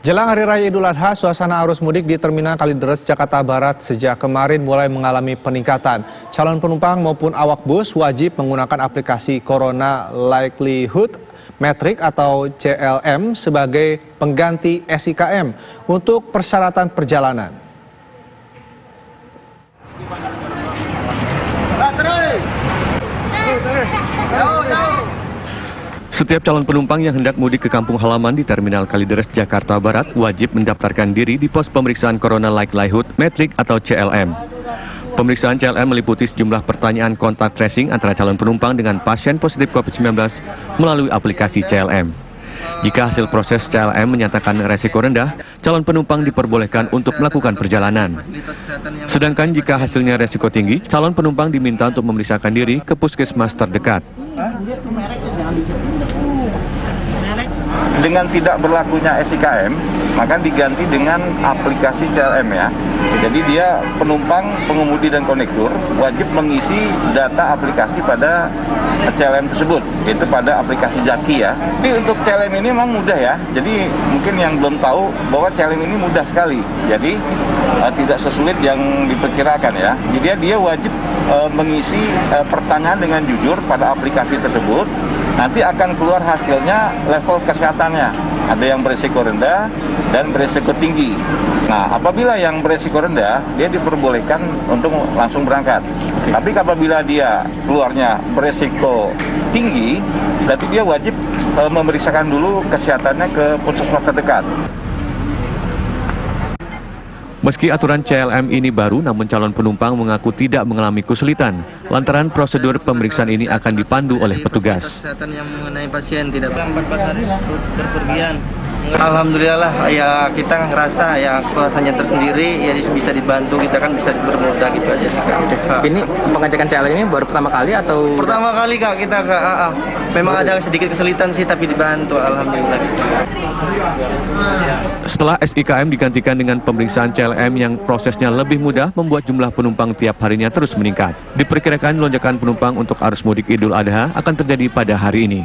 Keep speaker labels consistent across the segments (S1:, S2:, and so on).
S1: Jelang Hari Raya Idul Adha, suasana arus mudik di Terminal Kalideres, Jakarta Barat sejak kemarin mulai mengalami peningkatan. Calon penumpang maupun awak bus wajib menggunakan aplikasi Corona Likelihood Metric atau CLM sebagai pengganti SIKM untuk persyaratan perjalanan.
S2: Setiap calon penumpang yang hendak mudik ke kampung halaman di Terminal Kalideres, Jakarta Barat wajib mendaftarkan diri di pos pemeriksaan Corona Likelihood Metric atau CLM. Pemeriksaan CLM meliputi sejumlah pertanyaan kontak tracing antara calon penumpang dengan pasien positif COVID-19 melalui aplikasi CLM. Jika hasil proses CLM menyatakan resiko rendah, calon penumpang diperbolehkan untuk melakukan perjalanan. Sedangkan jika hasilnya resiko tinggi, calon penumpang diminta untuk memeriksakan diri ke puskesmas terdekat.
S3: Dengan tidak berlakunya SIKM, maka diganti dengan aplikasi CLM ya. Jadi dia penumpang, pengemudi dan kondektur wajib mengisi data aplikasi pada CLM tersebut, yaitu pada aplikasi Jaki ya. Jadi untuk CLM ini memang mudah ya. Jadi mungkin yang belum tahu bahwa CLM ini mudah sekali. Jadi tidak sesulit yang diperkirakan ya. Jadi dia wajib mengisi pertanyaan dengan jujur pada aplikasi tersebut. Nanti akan keluar hasilnya level kesehatannya. Ada yang berisiko rendah dan berisiko tinggi. Nah, apabila yang berisiko rendah, dia diperbolehkan untuk langsung berangkat. Tapi apabila dia keluarnya berisiko tinggi, berarti dia wajib memeriksakan dulu kesehatannya ke puskesmas terdekat.
S2: Meski aturan CLM ini baru, namun calon penumpang mengaku tidak mengalami kesulitan lantaran prosedur pemeriksaan ini akan dipandu oleh petugas.
S4: Kesehatan yang mengenai pasien tidak 14 hari berpergian. Alhamdulillah ya, kita ngerasa ya kuasanya tersendiri ya bisa dibantu, kita kan bisa bermudah gitu aja sih Kak.
S5: Ini pengecekan CLM ini baru pertama kali atau?
S4: Pertama kali Kak kita Kak. Memang ada sedikit kesulitan sih tapi dibantu alhamdulillah.
S2: Setelah SIKM digantikan dengan pemeriksaan CLM yang prosesnya lebih mudah, membuat jumlah penumpang tiap harinya terus meningkat. Diperkirakan lonjakan penumpang untuk arus mudik Idul Adha akan terjadi pada hari ini.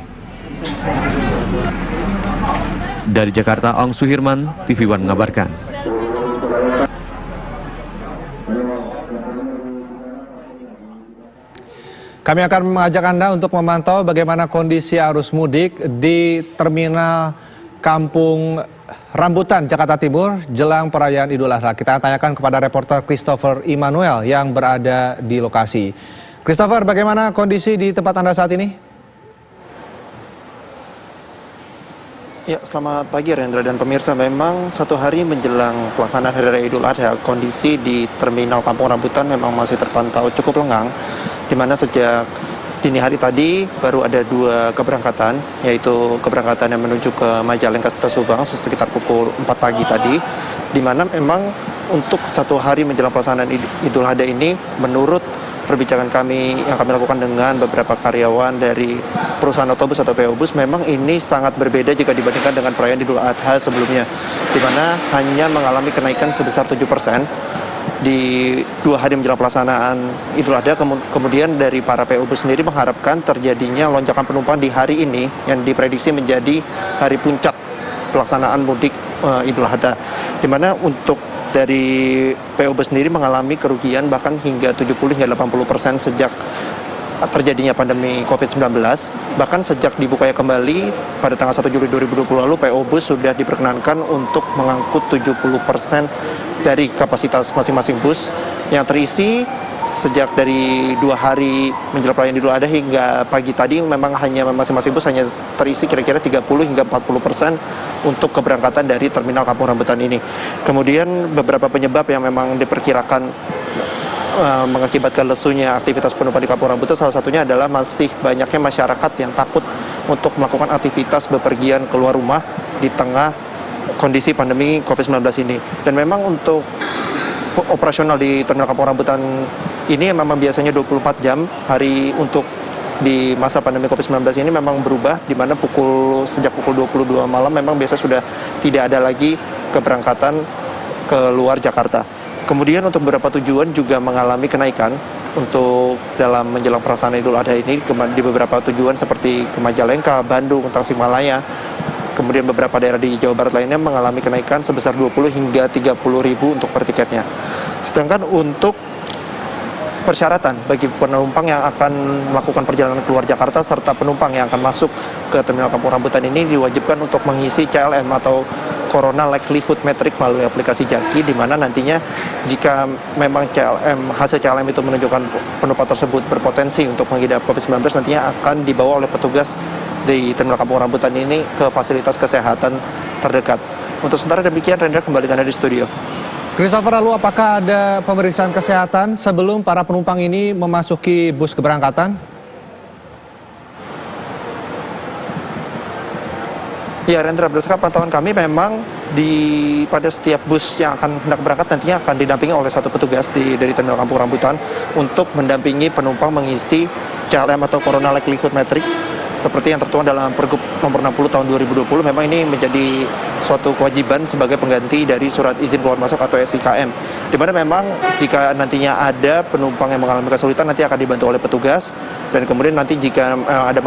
S2: Dari Jakarta, Ong Suhirman, TV One mengabarkan.
S1: Kami akan mengajak Anda untuk memantau bagaimana kondisi arus mudik di Terminal Kampung Rambutan, Jakarta Timur, jelang perayaan Idul Adha. Kita tanyakan kepada reporter Christopher Immanuel yang berada di lokasi. Christopher, bagaimana kondisi di tempat Anda saat ini?
S6: Ya, selamat pagi Rendra dan pemirsa. Memang satu hari menjelang pelaksanaan Hari Raya Idul Adha, kondisi di Terminal Kampung Rambutan memang masih terpantau cukup lengang, di mana sejak dini hari tadi baru ada 2 keberangkatan, yaitu keberangkatan yang menuju ke Majalengka serta Subang sekitar pukul 4 pagi tadi, di mana memang untuk satu hari menjelang pelaksanaan Idul Adha ini, menurut perbincangan kami yang kami lakukan dengan beberapa karyawan dari perusahaan otobus atau PO Bus, memang ini sangat berbeda jika dibandingkan dengan perayaan Idul Adha sebelumnya, di mana hanya mengalami kenaikan sebesar 7% di 2 hari menjelang pelaksanaan Idul Adha. Kemudian dari para PO Bus sendiri mengharapkan terjadinya lonjakan penumpang di hari ini yang diprediksi menjadi hari puncak pelaksanaan mudik Idul Adha, di mana untuk dari PO Bus sendiri mengalami kerugian bahkan hingga 70 hingga 80% sejak terjadinya pandemi COVID-19. Bahkan sejak dibukanya kembali pada tanggal 1 Juli 2020 lalu, PO Bus sudah diperkenankan untuk mengangkut 70% dari kapasitas masing-masing bus yang terisi. Sejak dari 2 hari menjelang perayaan Idul Adha hingga pagi tadi, memang hanya masing-masing bus hanya terisi kira-kira 30 hingga 40% untuk keberangkatan dari Terminal Kampung Rambutan ini. Kemudian beberapa penyebab yang memang diperkirakan mengakibatkan lesunya aktivitas penumpang di Kampung Rambutan, salah satunya adalah masih banyaknya masyarakat yang takut untuk melakukan aktivitas bepergian keluar rumah di tengah kondisi pandemi COVID-19 ini. Dan memang untuk operasional di Terminal Kampung Rambutan ini memang biasanya 24 jam hari. Untuk di masa pandemi COVID-19 ini memang berubah, di mana sejak pukul 22 malam memang biasa sudah tidak ada lagi keberangkatan ke luar Jakarta. Kemudian untuk beberapa tujuan juga mengalami kenaikan untuk dalam menjelang pelaksanaan Idul Adha ini, di beberapa tujuan seperti ke Majalengka, Bandung, Tasikmalaya, kemudian beberapa daerah di Jawa Barat lainnya mengalami kenaikan sebesar 20 hingga 30 ribu untuk per tiketnya. Sedangkan untuk persyaratan bagi penumpang yang akan melakukan perjalanan keluar Jakarta serta penumpang yang akan masuk ke Terminal Kampung Rambutan ini diwajibkan untuk mengisi CLM atau Corona Likelihood Metric melalui aplikasi Jaki, di mana nantinya jika memang hasil CLM itu menunjukkan penumpang tersebut berpotensi untuk mengidap COVID-19, nantinya akan dibawa oleh petugas di Terminal Kampung Rambutan ini ke fasilitas kesehatan terdekat. Untuk sementara demikian, Rendra, kembali ke Anda di studio.
S1: Christopher, lalu apakah ada pemeriksaan kesehatan sebelum para penumpang ini memasuki bus keberangkatan?
S6: Ya, Rendra, berdasarkan pantauan kami memang pada setiap bus yang akan hendak berangkat nantinya akan didampingi oleh satu petugas dari Terminal Kampung Rambutan untuk mendampingi penumpang mengisi CLM atau Corona Likelihood Metric seperti yang tertuang dalam Pergub nomor 60 tahun 2020. Memang ini menjadi suatu kewajiban sebagai pengganti dari surat izin keluar masuk atau SIKM, di mana memang jika nantinya ada penumpang yang mengalami kesulitan nanti akan dibantu oleh petugas, dan kemudian nanti jika ada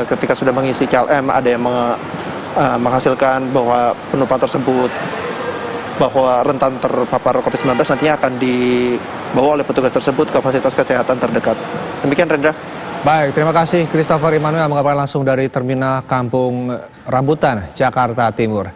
S6: ketika sudah mengisi CLM ada yang menghasilkan bahwa penumpang tersebut bahwa rentan terpapar COVID-19, nantinya akan dibawa oleh petugas tersebut ke fasilitas kesehatan terdekat. Demikian, Rendra.
S1: Baik, terima kasih Christopher Immanuel mengabarkan langsung dari Terminal Kampung Rambutan, Jakarta Timur.